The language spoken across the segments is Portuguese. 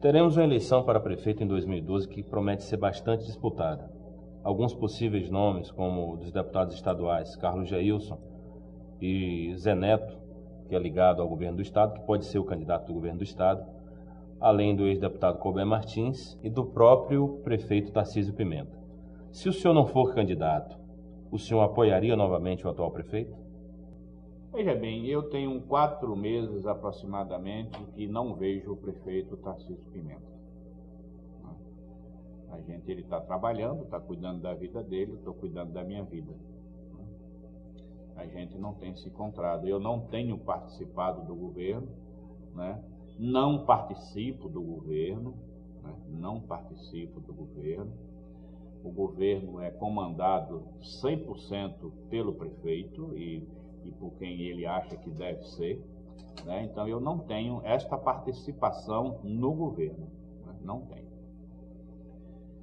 Teremos uma eleição para prefeito em 2012 que promete ser bastante disputada. Alguns possíveis nomes, como o dos deputados estaduais Carlos Geilson e Zé Neto, que é ligado ao governo do estado, que pode ser o candidato do governo do estado, além do ex-deputado Colbert Martins e do próprio prefeito Tarcísio Pimenta. Se o senhor não for candidato, o senhor apoiaria novamente o atual prefeito? Veja bem, eu tenho 4 meses aproximadamente que não vejo o prefeito Tarcísio Pimenta. Ele está trabalhando, está cuidando da vida dele, eu estou cuidando da minha vida. A gente não tem se encontrado. Eu não tenho participado do governo, né? Não participo do governo, né? Não participo do governo. O governo é comandado 100% pelo prefeito e por quem ele acha que deve ser, né? Então eu não tenho esta participação no governo, né? Não tenho.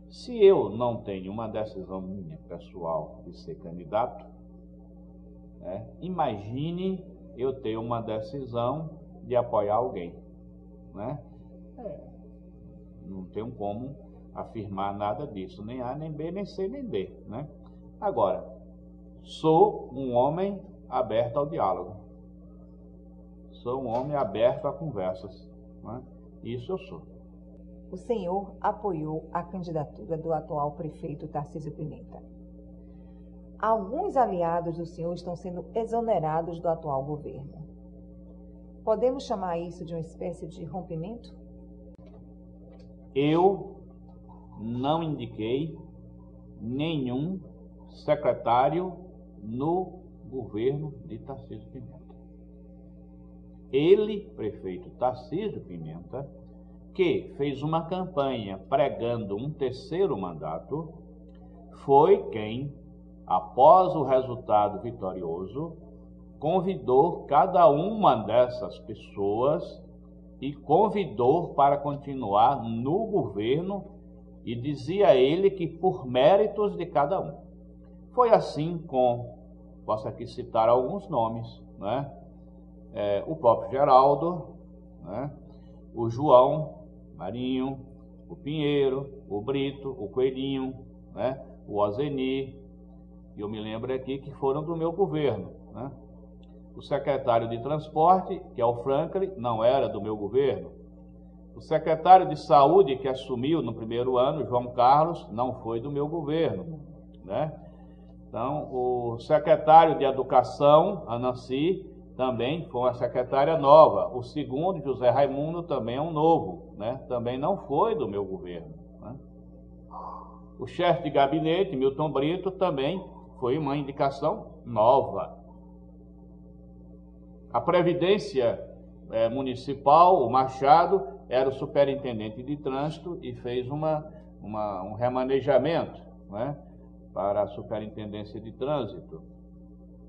Se eu não tenho uma decisão minha pessoal de ser candidato, né? Imagine eu ter uma decisão de apoiar alguém, né? Não tenho como afirmar nada disso, nem A, nem B, nem C, nem D, né? Agora, sou um homem aberto ao diálogo. Sou um homem aberto a conversas, né? Isso eu sou. O senhor apoiou a candidatura do atual prefeito Tarcísio Pimenta. Alguns aliados do senhor estão sendo exonerados do atual governo. Podemos chamar isso de uma espécie de rompimento? Eu não indiquei nenhum secretário no governo de Tarcísio Pimenta. Ele, prefeito Tarcísio Pimenta, que fez uma campanha pregando um 3º mandato, foi quem, após o resultado vitorioso, convidou cada uma dessas pessoas e convidou para continuar no governo e dizia ele que por méritos de cada um. Foi assim com, posso aqui citar alguns nomes, né? O próprio Geraldo, né? O João Marinho, o Pinheiro, o Brito, o Coelhinho, né? O Ozeni, e eu me lembro aqui que foram do meu governo, né? O secretário de transporte, que é o Franklin, não era do meu governo. O secretário de saúde, que assumiu no primeiro ano, João Carlos, não foi do meu governo, né? Então, o secretário de educação, a Nancy, também foi uma secretária nova. O segundo, José Raimundo, também é um novo, né? Também não foi do meu governo, né? O chefe de gabinete, Milton Brito, também foi uma indicação nova. A Previdência Municipal, o Machado, era o superintendente de trânsito e fez um remanejamento, né, para a superintendência de trânsito.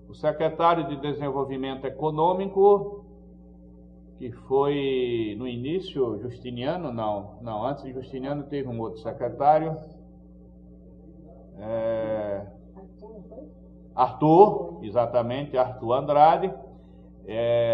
O secretário de Desenvolvimento Econômico, que foi no início Justiniano, não, antes de Justiniano teve um outro secretário, Arthur, exatamente, Arthur Andrade.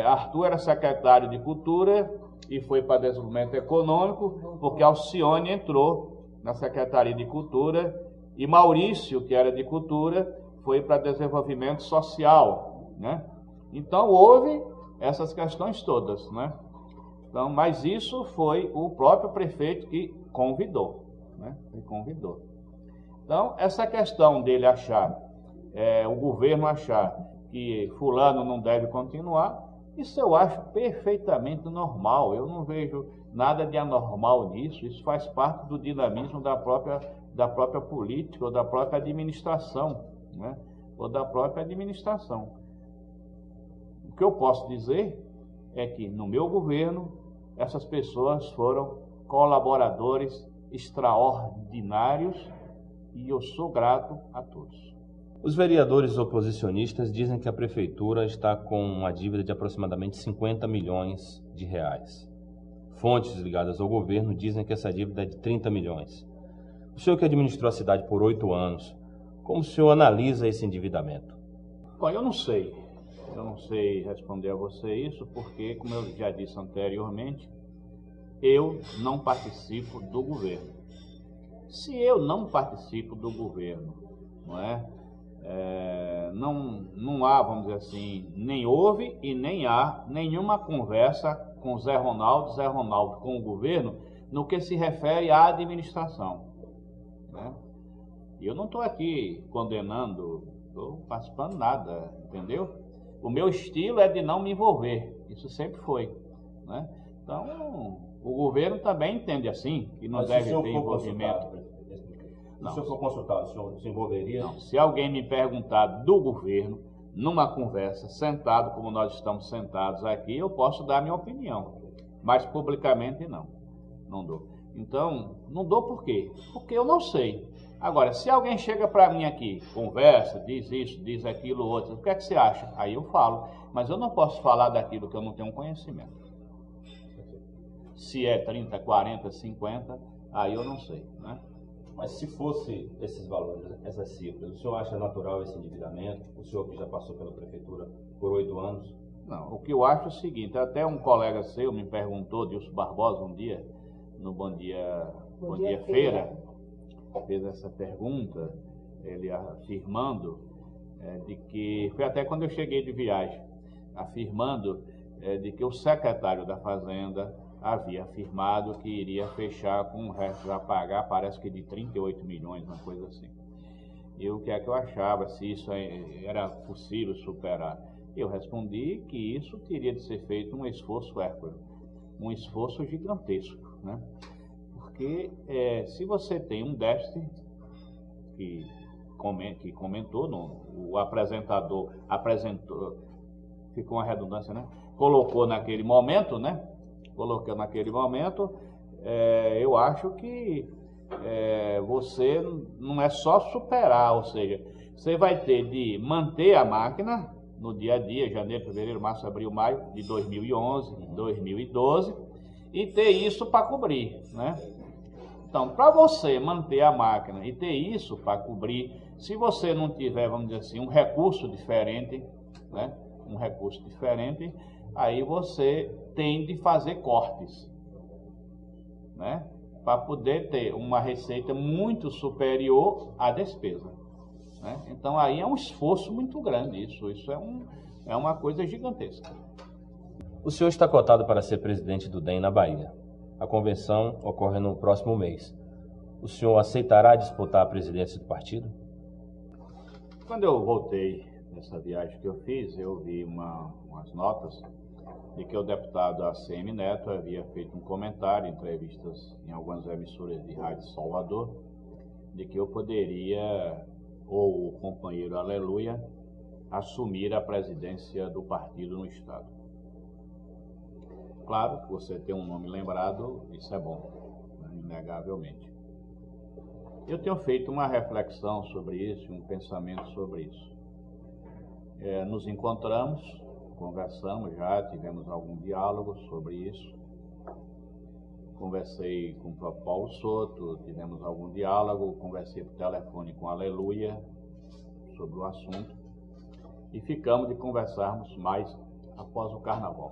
Arthur era secretário de Cultura e foi para Desenvolvimento Econômico, porque Alcione entrou na Secretaria de Cultura e Maurício, que era de Cultura, foi para Desenvolvimento Social, né? Então houve essas questões todas, né? Então, mas isso foi o próprio prefeito que convidou, né? Ele convidou. Então, essa questão dele achar, o governo achar que fulano não deve continuar, isso eu acho perfeitamente normal. Eu não vejo nada de anormal nisso. Isso faz parte do dinamismo da própria política ou da própria administração, né? Ou da própria administração. O que eu posso dizer é que no meu governo essas pessoas foram colaboradores extraordinários e eu sou grato a todos. Os vereadores oposicionistas dizem que a prefeitura está com uma dívida de aproximadamente 50 milhões de reais. Fontes ligadas ao governo dizem que essa dívida é de 30 milhões. O senhor que administrou a cidade por 8 anos, como o senhor analisa esse endividamento? Bom, eu não sei responder a você isso, porque, como eu já disse anteriormente, eu não participo do governo. Se eu não participo do governo, não é? Não há, vamos dizer assim, nem houve e nem há nenhuma conversa com Zé Ronaldo com o governo no que se refere à administração, né? E eu não estou aqui condenando, estou participando nada, entendeu? O meu estilo é de não me envolver, isso sempre foi, né? Então, o governo também entende assim, que não deve ter envolvimento. Se o senhor for consultado, o senhor se envolveria? Não, se alguém me perguntar do governo, numa conversa, sentado como nós estamos sentados aqui, eu posso dar minha opinião, mas publicamente não dou. Então, não dou por quê? Porque eu não sei. Agora, se alguém chega para mim aqui, conversa, diz isso, diz aquilo, outro, o que é que você acha? Aí eu falo, mas eu não posso falar daquilo que eu não tenho conhecimento. Se é 30, 40, 50, aí eu não sei, né? Mas se fosse esses valores, essas cifras, o senhor acha natural esse endividamento? O senhor que já passou pela prefeitura por 8 anos? Não, o que eu acho é o seguinte, até um colega seu me perguntou, Dilson Barbosa, um dia, no Bom Dia Feira, fez essa pergunta, ele afirmando de que, foi até quando eu cheguei de viagem, afirmando de que o secretário da Fazenda havia afirmado que iria fechar com um resto a pagar, parece que de 38 milhões, uma coisa assim. E o que é que eu achava, se isso era possível superar? Eu respondi que isso teria de ser feito um esforço hércules, um esforço gigantesco, né? Porque se você tem um déficit, que comentou, o apresentador apresentou, ficou uma redundância, né? Colocou naquele momento, né? Eu acho que você não é só superar, ou seja, você vai ter de manter a máquina no dia a dia, janeiro, fevereiro, março, abril, maio de 2011, 2012, e ter isso para cobrir, né? Então, para você manter a máquina e ter isso para cobrir, se você não tiver, vamos dizer assim, um recurso diferente, né? Aí você tem de fazer cortes, né? Para poder ter uma receita muito superior à despesa, né? Então aí é um esforço muito grande isso é uma coisa gigantesca. O senhor está cotado para ser presidente do DEM na Bahia. A convenção ocorre no próximo mês. O senhor aceitará disputar a presidência do partido? Quando eu voltei nessa viagem que eu fiz, eu vi umas notas de que o deputado ACM Neto havia feito um comentário, entrevistas em algumas emissoras de rádio de Salvador, de que eu poderia, ou o companheiro Aleluia, assumir a presidência do partido no estado. Claro que você ter um nome lembrado, isso é bom, né? Inegavelmente. Eu tenho feito uma reflexão sobre isso, um pensamento sobre isso. Nos encontramos, conversamos já, tivemos algum diálogo sobre isso. Conversei com o próprio Paulo Soto, tivemos algum diálogo, conversei por telefone com a Aleluia sobre o assunto e ficamos de conversarmos mais após o carnaval.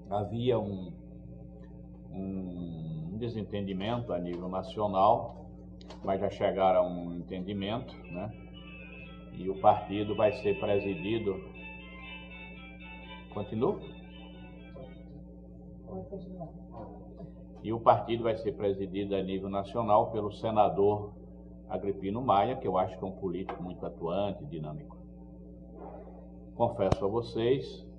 Havia um desentendimento a nível nacional, mas já chegaram a um entendimento, né? E o partido vai ser presidido. Continua? E o partido vai ser presidido a nível nacional pelo senador Agripino Maia, que eu acho que é um político muito atuante, dinâmico. Confesso a vocês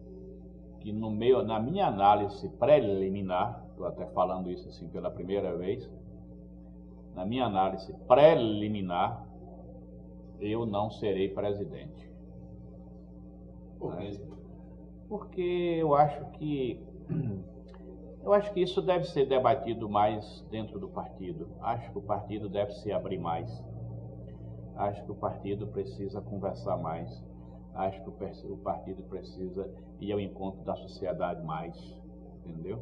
que na minha análise preliminar, estou até falando isso assim pela primeira vez, na minha análise preliminar, eu não serei presidente. Por quê? Porque eu acho que isso deve ser debatido mais dentro do partido. Acho que o partido deve se abrir mais. Acho que o partido precisa conversar mais. Acho que o partido precisa ir ao encontro da sociedade mais, entendeu?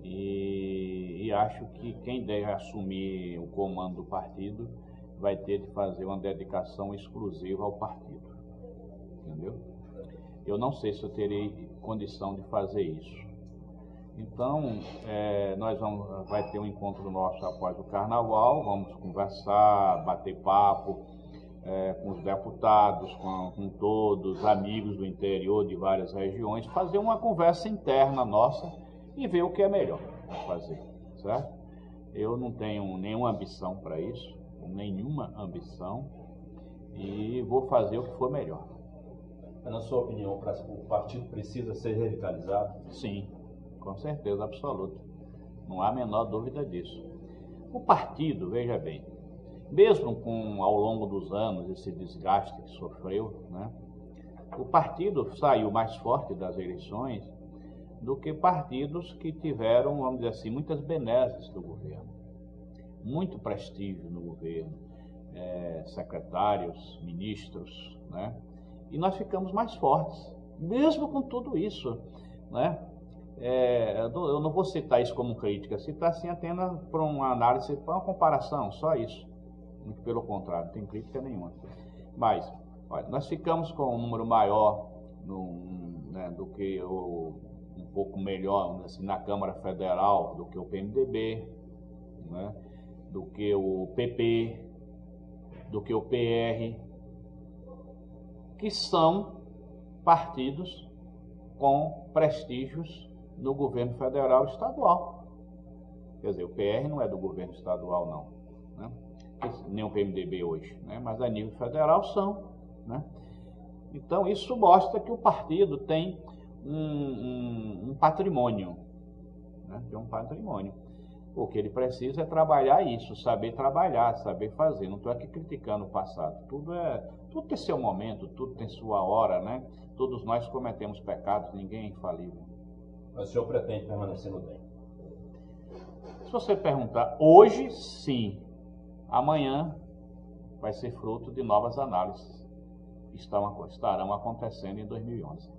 E acho que quem deve assumir o comando do partido vai ter de fazer uma dedicação exclusiva ao partido, entendeu? Eu não sei se eu terei condição de fazer isso. Então, vai ter um encontro nosso após o Carnaval, vamos conversar, bater papo com os deputados, com todos, amigos do interior de várias regiões, fazer uma conversa interna nossa e ver o que é melhor fazer, certo? Eu não tenho nenhuma ambição para isso, e vou fazer o que for melhor. Na sua opinião, o partido precisa ser revitalizado? Sim, com certeza absoluta. Não há a menor dúvida disso. O partido, veja bem, mesmo ao longo dos anos, esse desgaste que sofreu, né, o partido saiu mais forte das eleições do que partidos que tiveram, vamos dizer assim, muitas benesses do governo, muito prestígio no governo, secretários, ministros, né? E nós ficamos mais fortes, mesmo com tudo isso, né? Eu não vou citar isso como crítica, citar assim apenas para uma análise, para uma comparação, só isso. Muito pelo contrário, não tem crítica nenhuma. Mas, olha, nós ficamos com um número maior do que um pouco melhor assim, na Câmara Federal do que o PMDB, né? Do que o PP, do que o PR, que são partidos com prestígios no governo federal e estadual. Quer dizer, o PR não é do governo estadual, não, né? Nem o PMDB hoje, né? Mas a nível federal são, né? Então isso mostra que o partido tem um patrimônio, né? Tem um patrimônio. O que ele precisa é trabalhar isso, saber trabalhar, saber fazer. Não estou aqui criticando o passado. Tudo tem seu momento, tudo tem sua hora, né? Todos nós cometemos pecados, ninguém é infalível. Mas o senhor pretende permanecer no DEM? Se você perguntar, hoje sim, amanhã vai ser fruto de novas análises que estarão acontecendo em 2011.